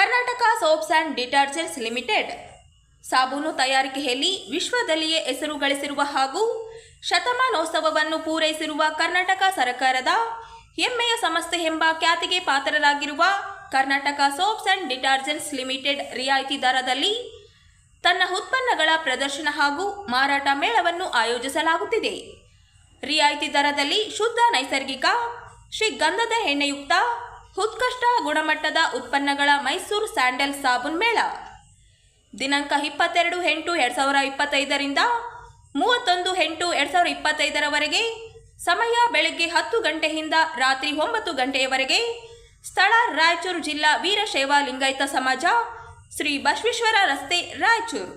Karnataka soaps and detergents limited ಸಾಬೂನು ತಯಾರಿಕೆಯಲ್ಲಿ ವಿಶ್ವದಲ್ಲಿಯೇ ಹೆಸರು ಗಳಿಸಿರುವ ಹಾಗೂ ಶತಮಾನೋತ್ಸವವನ್ನು ಪೂರೈಸಿರುವ ಕರ್ನಾಟಕ ಸರ್ಕಾರದ ಹೆಮ್ಮೆಯ ಸಂಸ್ಥೆ ಎಂಬ ಖ್ಯಾತಿಗೆ ಪಾತ್ರರಾಗಿರುವ Karnataka soaps and detergents limited ರಿಯಾಯಿತಿ ದರದಲ್ಲಿ ತನ್ನ ಉತ್ಪನ್ನಗಳ ಪ್ರದರ್ಶನ ಹಾಗೂ ಮಾರಾಟ ಮೇಳವನ್ನು ಆಯೋಜಿಸಲಾಗುತ್ತಿದೆ. ರಿಯಾಯಿತಿ ದರದಲ್ಲಿ ಶುದ್ಧ ನೈಸರ್ಗಿಕ ಶ್ರೀಗಂಧದ ಎಣ್ಣೆಯುಕ್ತ ಉತ್ಕೃಷ್ಟ ಗುಣಮಟ್ಟದ ಉತ್ಪನ್ನಗಳ ಮೈಸೂರು ಸ್ಯಾಂಡಲ್ ಸಾಬೂನ್ ಮೇಳ ದಿನಾಂಕ 22/8/2025 ರಿಂದ 31/8/2025 ಸಮಯ ಬೆಳಗ್ಗೆ 10 ಗಂಟೆಯಿಂದ ರಾತ್ರಿ 9 ಗಂಟೆಯವರೆಗೆ. ಸ್ಥಳ ರಾಯಚೂರು ಜಿಲ್ಲಾ ವೀರಶೈವ ಲಿಂಗಾಯತ ಸಮಾಜ, ಶ್ರೀ ಬಸವೇಶ್ವರ ರಸ್ತೆ, ರಾಯಚೂರು.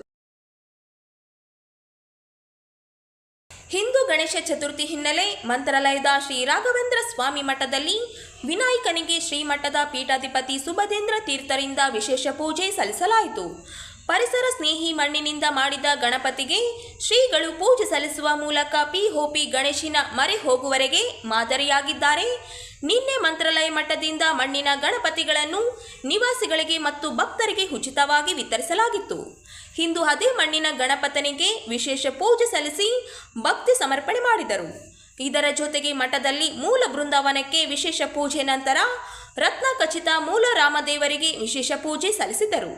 ಹಿಂದೂ ಗಣೇಶ ಚತುರ್ಥಿ ಹಿನ್ನೆಲೆ ಮಂತ್ರಾಲಯದ ಶ್ರೀ ರಾಘವೇಂದ್ರ ಸ್ವಾಮಿ ಮಠದಲ್ಲಿ ವಿನಾಯಕನಿಗೆ ಶ್ರೀಮಠದ ಪೀಠಾಧಿಪತಿ ಸುಬದೇಂದ್ರ ತೀರ್ಥರಿಂದ ವಿಶೇಷ ಪೂಜೆ ಸಲ್ಲಿಸಲಾಯಿತು. ಪರಿಸರ ಸ್ನೇಹಿ ಮಣ್ಣಿನಿಂದ ಮಾಡಿದ ಗಣಪತಿಗೆ ಶ್ರೀಗಳು ಪೂಜೆ ಸಲ್ಲಿಸುವ ಮೂಲಕ ಪಿಒಪಿ ಗಣೇಶನ ಮರೆ ಹೋಗುವವರೆಗೆ ಮಾದರಿಯಾಗಿದ್ದಾರೆ. ನಿನ್ನೆ ಮಂತ್ರಾಲಯ ಮಠದಿಂದ ಮಣ್ಣಿನ ಗಣಪತಿಗಳನ್ನು ನಿವಾಸಿಗಳಿಗೆ ಮತ್ತು ಭಕ್ತರಿಗೆ ಉಚಿತವಾಗಿ ವಿತರಿಸಲಾಗಿತ್ತು. ಇಂದು ಅದೇ ಮಣ್ಣಿನ ಗಣಪತನಿಗೆ ವಿಶೇಷ ಪೂಜೆ ಸಲ್ಲಿಸಿ ಭಕ್ತಿ ಸಮರ್ಪಣೆ ಮಾಡಿದರು. ಇದರ ಜೊತೆಗೆ ಮಠದಲ್ಲಿ ಮೂಲ ಬೃಂದಾವನಕ್ಕೆ ವಿಶೇಷ ಪೂಜೆ ನಂತರ ರತ್ನ ಖಚಿತ ಮೂಲ ರಾಮದೇವರಿಗೆ ವಿಶೇಷ ಪೂಜೆ ಸಲ್ಲಿಸಿದರು.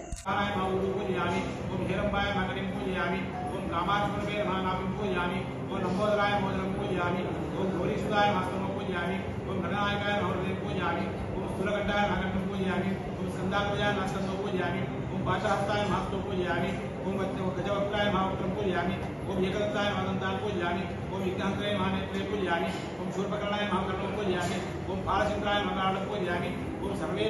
पाशहस्ताय महास्तु पूजयामि, ओम गजवक्त्राय महावक्त्रं पूजयामि, ओम एकदन्ताय महादन्तान् पूजयामि, ओम विघ्नहन्त्राय महानेत्रे पूजयामि, ओम शूर्पकर्णाय महाकर्णं पूजयामि, ओम फालचन्द्राय महाकालं पूजयामि, ओम सर्वे